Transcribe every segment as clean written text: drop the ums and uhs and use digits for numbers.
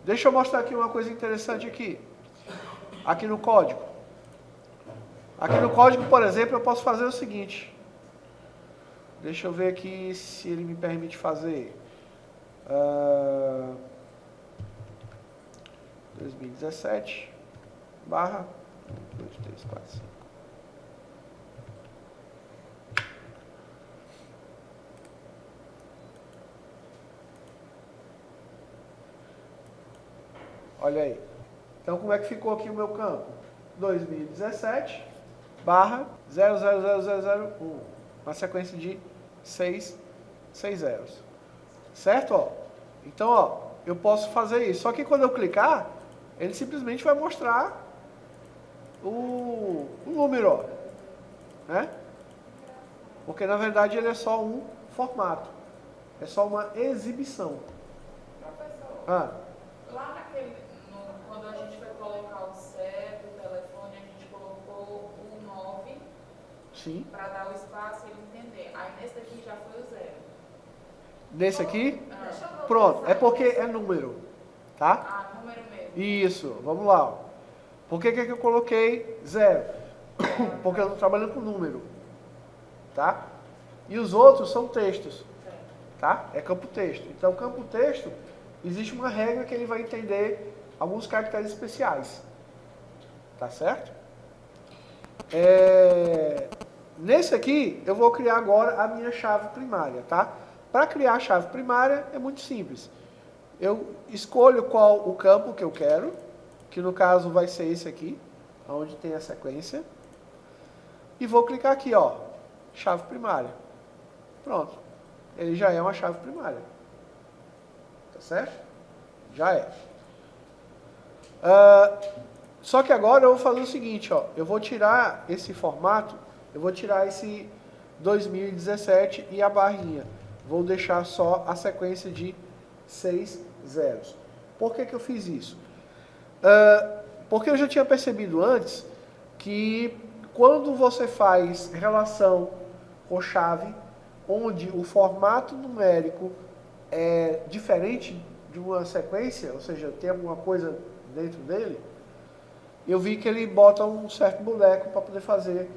Deixa eu mostrar aqui uma coisa interessante aqui. Aqui no código. Aqui no código, por exemplo, eu posso fazer o seguinte. Deixa eu ver aqui se ele me permite fazer. 2017 barra 1, 2, 3, 4, 5. Olha aí. Então, como é que ficou aqui o meu campo? 2017 barra 000001. Uma sequência de 6 zeros. Certo? Ó. Então, ó, eu posso fazer isso. Só que quando eu clicar, ele simplesmente vai mostrar o número, ó, né? Porque na verdade ele é só um formato. É só uma exibição. Professor, lá quando a gente foi colocar o CEP, o telefone, a gente colocou o 9 Sim. para dar o espaço e ele entender. Aí nesse daqui já foi o 0. Nesse aqui? Pronto, é porque é número, tá? Ah, número mesmo. Isso, vamos lá. Ó. Por que eu coloquei 0? Porque eu estou trabalhando com número, tá? E os outros são textos, tá? É campo texto. Então, campo texto, existe uma regra que ele vai entender alguns caracteres especiais, tá certo? Nesse aqui, eu vou criar agora a minha chave primária, tá? Para criar a chave primária, é muito simples. Eu escolho qual o campo que eu quero, que no caso vai ser esse aqui, onde tem a sequência. E vou clicar aqui, ó, chave primária. Pronto. Ele já é uma chave primária. Tá certo? Já é. Só que agora eu vou fazer o seguinte, ó. Eu vou tirar esse formato, eu vou tirar esse 2017 e a barrinha. Vou deixar só a sequência de 6 zeros. Por que eu fiz isso? Porque eu já tinha percebido antes que quando você faz relação com chave, onde o formato numérico é diferente de uma sequência, ou seja, tem alguma coisa dentro dele, eu vi que ele bota um certo boneco para poder fazer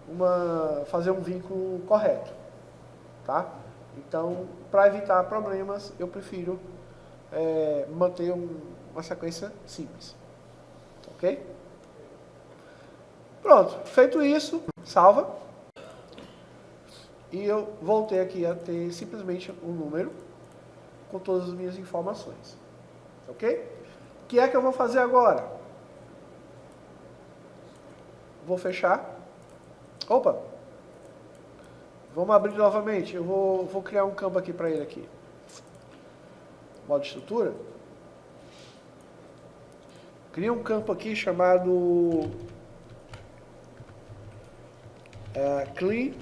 um vínculo correto, tá? Então, para evitar problemas, eu prefiro manter uma sequência simples, ok? Pronto, feito isso, salva. E eu voltei aqui a ter simplesmente um número com todas as minhas informações, ok? O que é que eu vou fazer agora? Vou fechar. Opa! Vamos abrir novamente. Eu vou criar um campo aqui para ele aqui. Modo estrutura. Cria um campo aqui chamado clean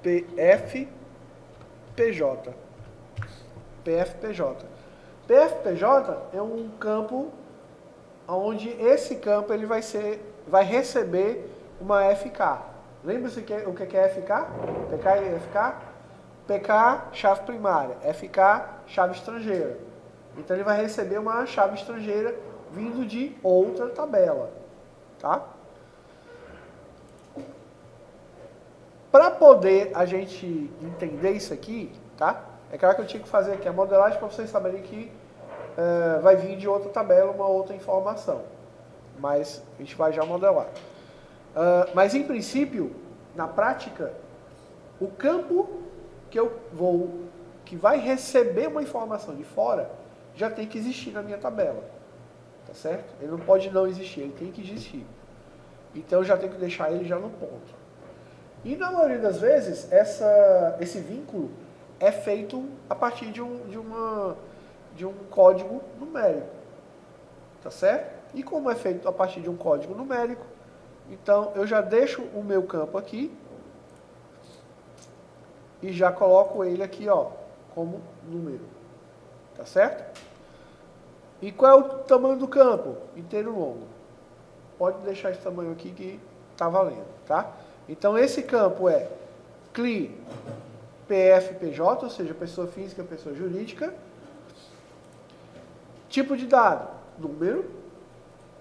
PFPJ. PFPJ. PFPJ é um campo onde esse campo ele vai receber uma FK. Lembra-se o que é FK? PK e FK? PK, chave primária. FK, chave estrangeira. Então ele vai receber uma chave estrangeira vindo de outra tabela. Tá? Para poder a gente entender isso aqui, tá? É claro que eu tinha que fazer aqui a modelagem para vocês saberem que vai vir de outra tabela uma outra informação. Mas a gente vai já modelar. Mas em princípio, na prática, o campo que vai receber uma informação de fora, já tem que existir na minha tabela. Tá certo? Ele não pode não existir, ele tem que existir. Então eu já tenho que deixar ele já no ponto. E na maioria das vezes, esse vínculo é feito a partir de um código numérico. Tá certo? E como é feito a partir de um código numérico, então eu já deixo o meu campo aqui e já coloco ele aqui, ó, como número. Tá certo? E qual é o tamanho do campo? Inteiro longo. Pode deixar esse tamanho aqui que tá valendo, tá? Então esse campo é clear PF/PJ, ou seja, pessoa física, pessoa jurídica. Tipo de dado, número.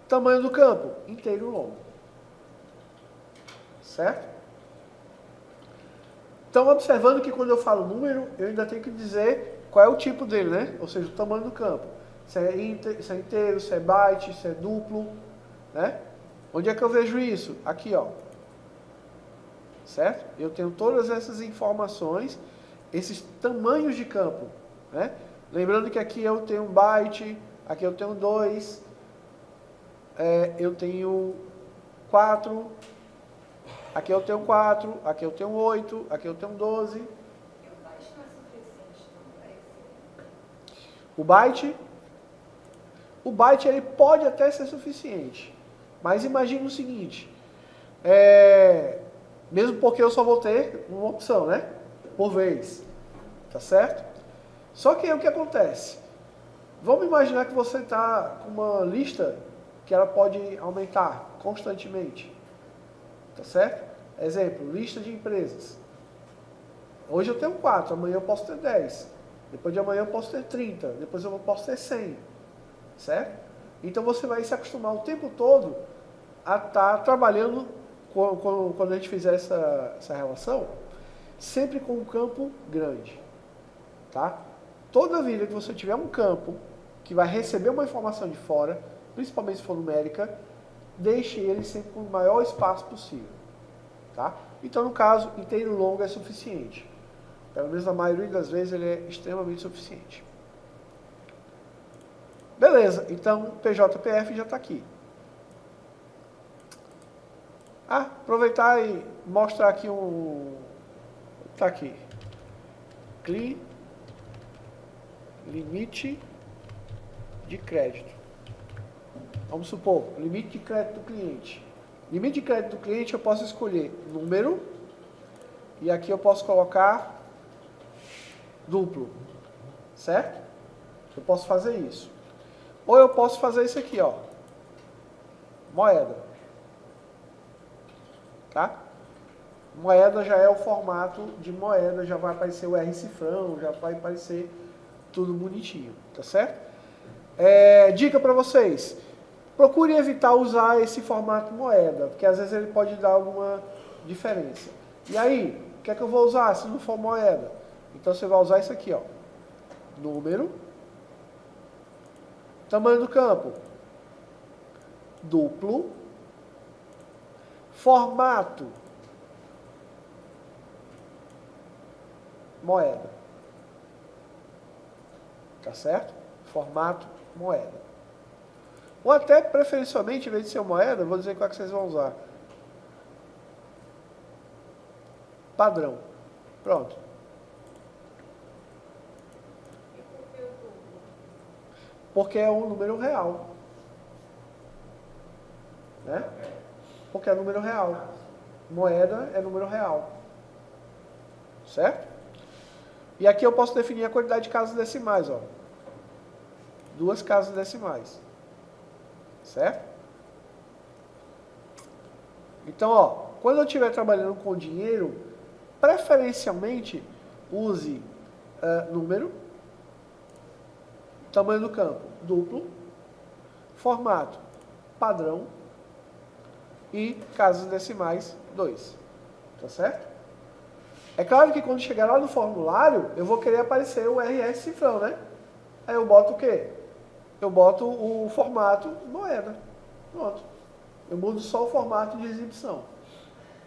Tamanho do campo, inteiro ou longo. Certo? Então, observando que quando eu falo número, eu ainda tenho que dizer qual é o tipo dele, né? Ou seja, o tamanho do campo. Se é inteiro, se é byte, se é duplo, né? Onde é que eu vejo isso? Aqui, ó. Certo? Eu tenho todas essas informações, esses tamanhos de campo, né? Lembrando que aqui eu tenho um byte, aqui eu tenho 2, eu tenho 4, aqui eu tenho 4, aqui eu tenho 8, aqui eu tenho 12. E o byte não é suficiente para esse? O byte ele pode até ser suficiente, mas imagine o seguinte, mesmo porque eu só vou ter uma opção, né? Por vez, tá certo? Só que aí o que acontece? Vamos imaginar que você está com uma lista que ela pode aumentar constantemente, tá certo? Exemplo, lista de empresas. Hoje eu tenho 4, amanhã eu posso ter 10, depois de amanhã eu posso ter 30, depois eu posso ter 100, certo? Então você vai se acostumar o tempo todo a estar trabalhando, quando a gente fizer essa relação, sempre com um campo grande, tá? Toda vida que você tiver um campo que vai receber uma informação de fora, principalmente se for numérica, deixe ele sempre com o maior espaço possível, tá? Então, no caso, inteiro longo é suficiente. Pelo menos na maioria das vezes ele é extremamente suficiente. Beleza, então PJPF já está aqui. Aproveitar e mostrar aqui tá aqui. CLI limite de crédito. Vamos supor, limite de crédito do cliente. Limite de crédito do cliente eu posso escolher número e aqui eu posso colocar duplo, certo? Eu posso fazer isso. Ou eu posso fazer isso aqui, ó, moeda, tá? Moeda já é o formato de moeda, já vai aparecer o R cifrão, já vai aparecer tudo bonitinho, tá certo? Dica para vocês, procure evitar usar esse formato moeda, porque às vezes ele pode dar alguma diferença. E aí, o que é que eu vou usar se não for moeda? Então você vai usar isso aqui, ó, número, tamanho do campo, duplo, formato, moeda. Tá certo? Formato, moeda. Ou até, preferencialmente, em vez de ser moeda, eu vou dizer qual é que vocês vão usar. Padrão. Pronto. E por que o duplo? Porque é um número real. Né? Porque é número real. Moeda é número real. Certo? E aqui eu posso definir a quantidade de casas decimais, ó. 2 casas decimais. Certo? Então, ó, quando eu estiver trabalhando com dinheiro, preferencialmente use número, tamanho do campo, duplo, formato, padrão e casas decimais, 2. Tá certo? É claro que quando chegar lá no formulário, eu vou querer aparecer o RS cifrão, né? Aí eu boto o quê? Eu boto o formato moeda. Pronto. Eu mudo só o formato de exibição.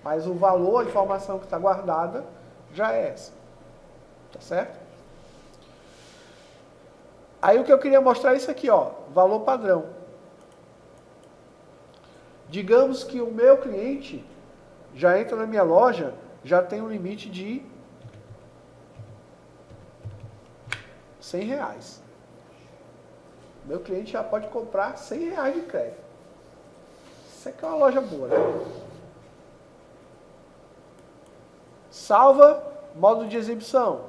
Mas o valor, a informação que está guardada, já é essa. Tá certo? Aí o que eu queria mostrar é isso aqui, ó. Valor padrão. Digamos que o meu cliente já entra na minha loja, já tem um limite de R$100. Meu cliente já pode comprar R$100 de crédito. Isso aqui é uma loja boa, né? Salva, modo de exibição.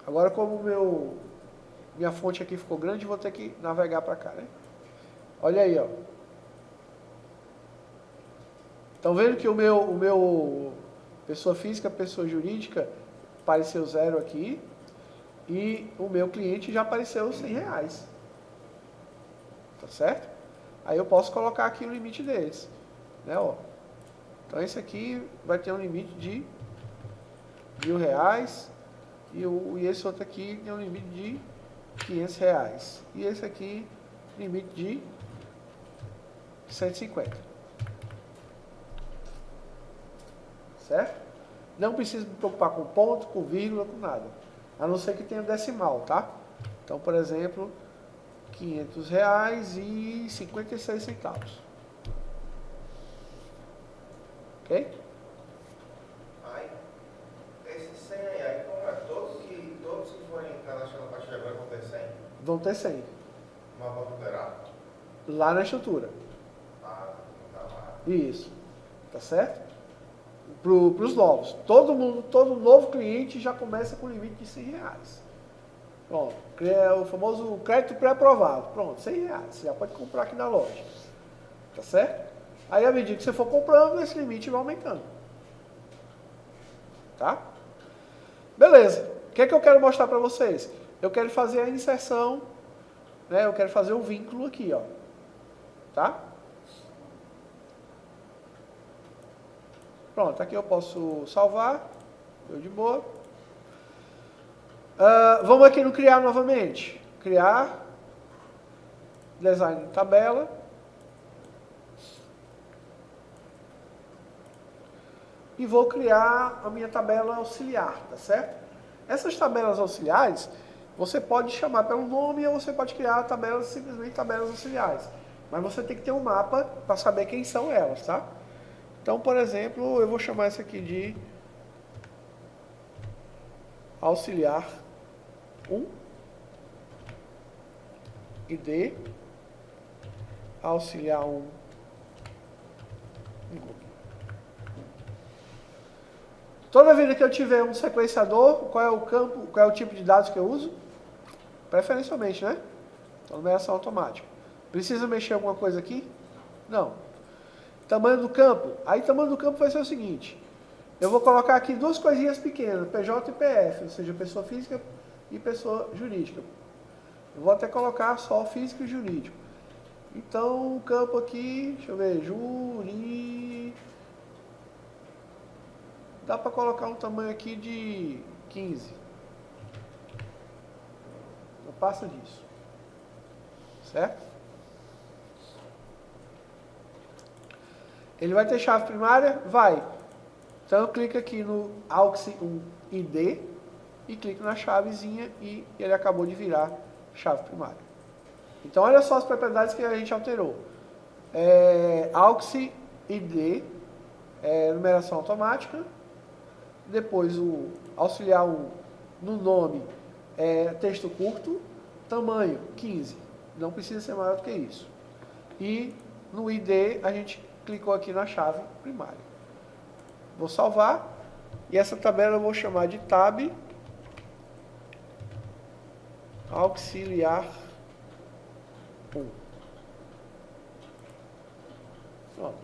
Agora, como minha fonte aqui ficou grande, vou ter que navegar para cá, né? Olha aí, ó. Estão vendo que o meu Pessoa física, pessoa jurídica, apareceu 0 aqui. E o meu cliente já apareceu R$100. Tá certo? Aí eu posso colocar aqui o limite deles. Né, ó. Então esse aqui vai ter um limite de R$1.000. E esse outro aqui tem um limite de R$500. E esse aqui, limite de 150. Certo? Não preciso me preocupar com ponto, com vírgula, com nada. A não ser que tenha decimal, tá? Então, por exemplo, R$500,56. Ok? Aí, esses 100 aí, como é? Todos que forem cadastrados a partir de agora vão ter 100? Vão ter 100. Mas vão liberar? Lá na estrutura. Ah, não tá lá. Isso. Tá certo? Para os novos. Todo novo cliente já começa com limite de R$100. Pronto. O famoso crédito pré-aprovado. Pronto, R$100. Você já pode comprar aqui na loja. Tá certo? Aí, à medida que você for comprando, esse limite vai aumentando. Tá? Beleza. O que é que eu quero mostrar para vocês? Eu quero fazer a inserção, né? Eu quero fazer o vínculo aqui, ó. Tá? Pronto, aqui eu posso salvar. Deu de boa. Vamos aqui no criar novamente. Criar. Design de tabela. E vou criar a minha tabela auxiliar, tá certo? Essas tabelas auxiliares, você pode chamar pelo nome ou você pode criar tabelas, simplesmente tabelas auxiliares. Mas você tem que ter um mapa para saber quem são elas, tá? Então, por exemplo, eu vou chamar essa aqui de auxiliar 1, ID, auxiliar 1, Toda vida que eu tiver um sequenciador, qual é o campo, qual é o tipo de dados que eu uso? Preferencialmente, né? Então, numeração automática. Precisa mexer alguma coisa aqui? Não. Tamanho do campo. Aí, tamanho do campo vai ser o seguinte. Eu vou colocar aqui duas coisinhas pequenas, PJ e PF, ou seja, pessoa física e pessoa jurídica. Eu vou até colocar só físico e jurídico. Então, o campo aqui, deixa eu ver, dá para colocar um tamanho aqui de 15. Não passa disso. Certo? Ele vai ter chave primária? Vai. Então eu clico aqui no AUX1 ID e clico na chavezinha e ele acabou de virar chave primária. Então olha só as propriedades que a gente alterou. AUX ID, numeração automática. Depois o auxiliar 1 no nome texto curto, tamanho 15. Não precisa ser maior do que isso. E no ID a gente clicou aqui na chave primária. Vou salvar. E essa tabela eu vou chamar de tab auxiliar 1. Pronto.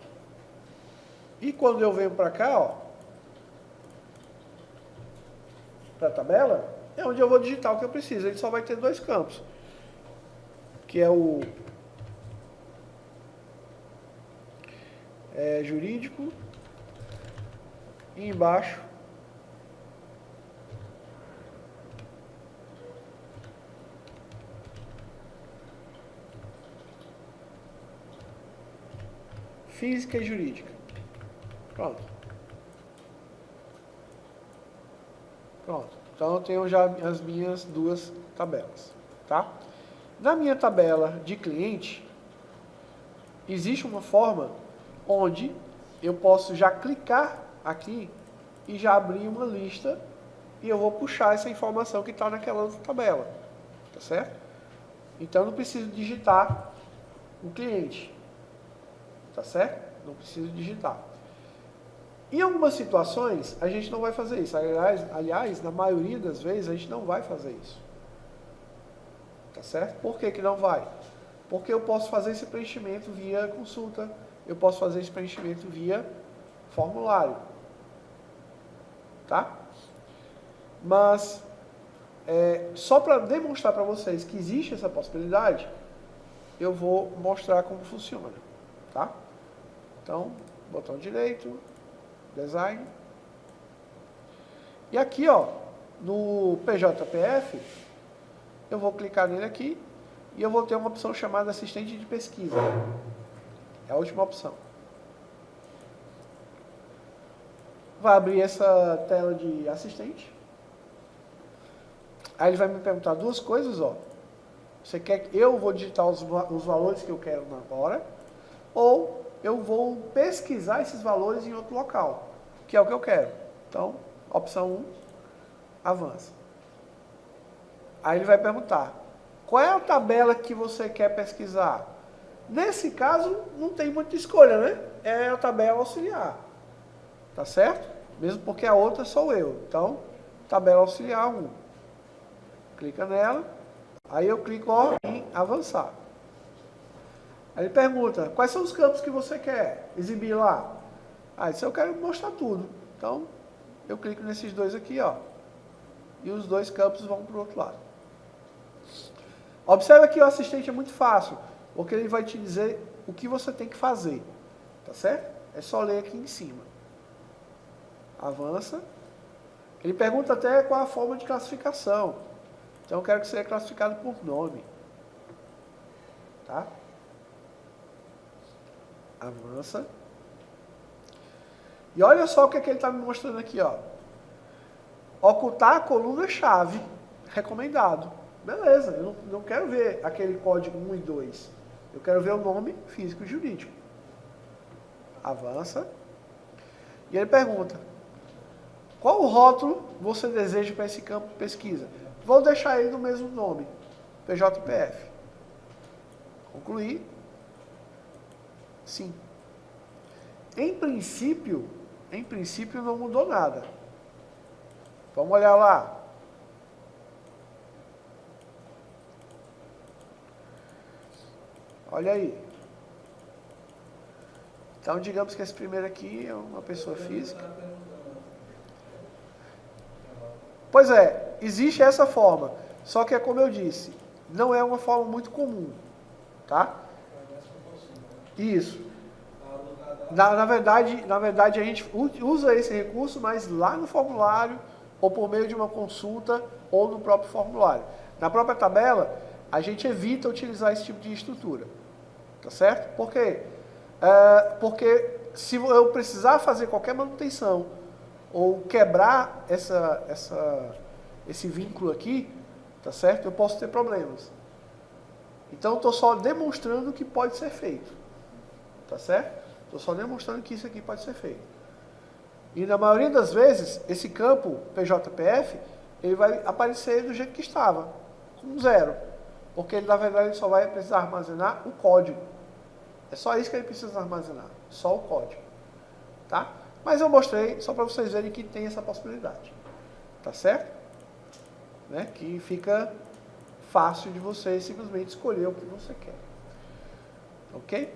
E quando eu venho para cá, ó, para a tabela, é onde eu vou digitar o que eu preciso. Ele só vai ter dois campos, que é o jurídico e embaixo física e jurídica. Pronto. Pronto. Então eu tenho já as minhas duas tabelas, tá? Na minha tabela de cliente, existe uma forma onde eu posso já clicar aqui e já abrir uma lista e eu vou puxar essa informação que está naquela outra tabela, tá certo? Então eu não preciso digitar o cliente, tá certo? Não preciso digitar. Em algumas situações, a gente não vai fazer isso. Aliás, na maioria das vezes, a gente não vai fazer isso. Tá certo? Por que que não vai? Porque eu posso fazer esse preenchimento via consulta, eu posso fazer esse preenchimento via formulário. tá? Mas, só para demonstrar para vocês que existe essa possibilidade, eu vou mostrar como funciona, tá? Então, botão direito, design. E aqui, ó, no PJPF, eu vou clicar nele aqui e eu vou ter uma opção chamada assistente de pesquisa. É a última opção. Vai abrir essa tela de assistente. Aí ele vai me perguntar duas coisas, ó. Você quer que eu vou digitar os valores que eu quero na hora, ou eu vou pesquisar esses valores em outro local, que é o que eu quero. Então, opção 1, avança. Aí ele vai perguntar, qual é a tabela que você quer pesquisar? Nesse caso, não tem muita escolha, né? É a tabela auxiliar. Tá certo? Mesmo porque a outra sou eu. Então, tabela auxiliar 1. Clica nela. Aí eu clico ó, em avançar. Aí ele pergunta, quais são os campos que você quer exibir lá? Isso eu quero mostrar tudo. Então, eu clico nesses dois aqui, ó. E os dois campos vão para o outro lado. Observa que o assistente é muito fácil, porque ele vai te dizer o que você tem que fazer. Tá certo? É só ler aqui em cima. Avança. Ele pergunta até qual a forma de classificação. Então eu quero que seja classificado por nome. Tá? Avança. E olha só o que ele está me mostrando aqui, ó. Ocultar a coluna-chave. Recomendado. Beleza, eu não quero ver aquele código 1 e 2. Eu quero ver o nome físico e jurídico. Avança. E ele pergunta, qual o rótulo você deseja para esse campo de pesquisa? Vou deixar ele no mesmo nome, PJPF. Concluir. Sim. Em princípio não mudou nada. Vamos olhar lá. Olha aí. Então, digamos que esse primeiro aqui é uma pessoa física. Pois é, existe essa forma. Só que é como eu disse, não é uma forma muito comum. Tá? Isso. Na verdade, a gente usa esse recurso, mas lá no formulário, ou por meio de uma consulta, ou no próprio formulário. Na própria tabela, a gente evita utilizar esse tipo de estrutura. Tá certo? Por quê? Porque se eu precisar fazer qualquer manutenção, ou quebrar esse vínculo aqui, tá certo? Eu posso ter problemas. Então, estou só demonstrando que pode ser feito. Tá certo? Estou só demonstrando que isso aqui pode ser feito. E na maioria das vezes, esse campo PJPF, ele vai aparecer do jeito que estava, com 0. Porque ele, na verdade, ele só vai precisar armazenar o código. É só isso que ele precisa armazenar, só o código. Tá? Mas eu mostrei só para vocês verem que tem essa possibilidade. Tá certo? Né? Que fica fácil de você simplesmente escolher o que você quer. Ok?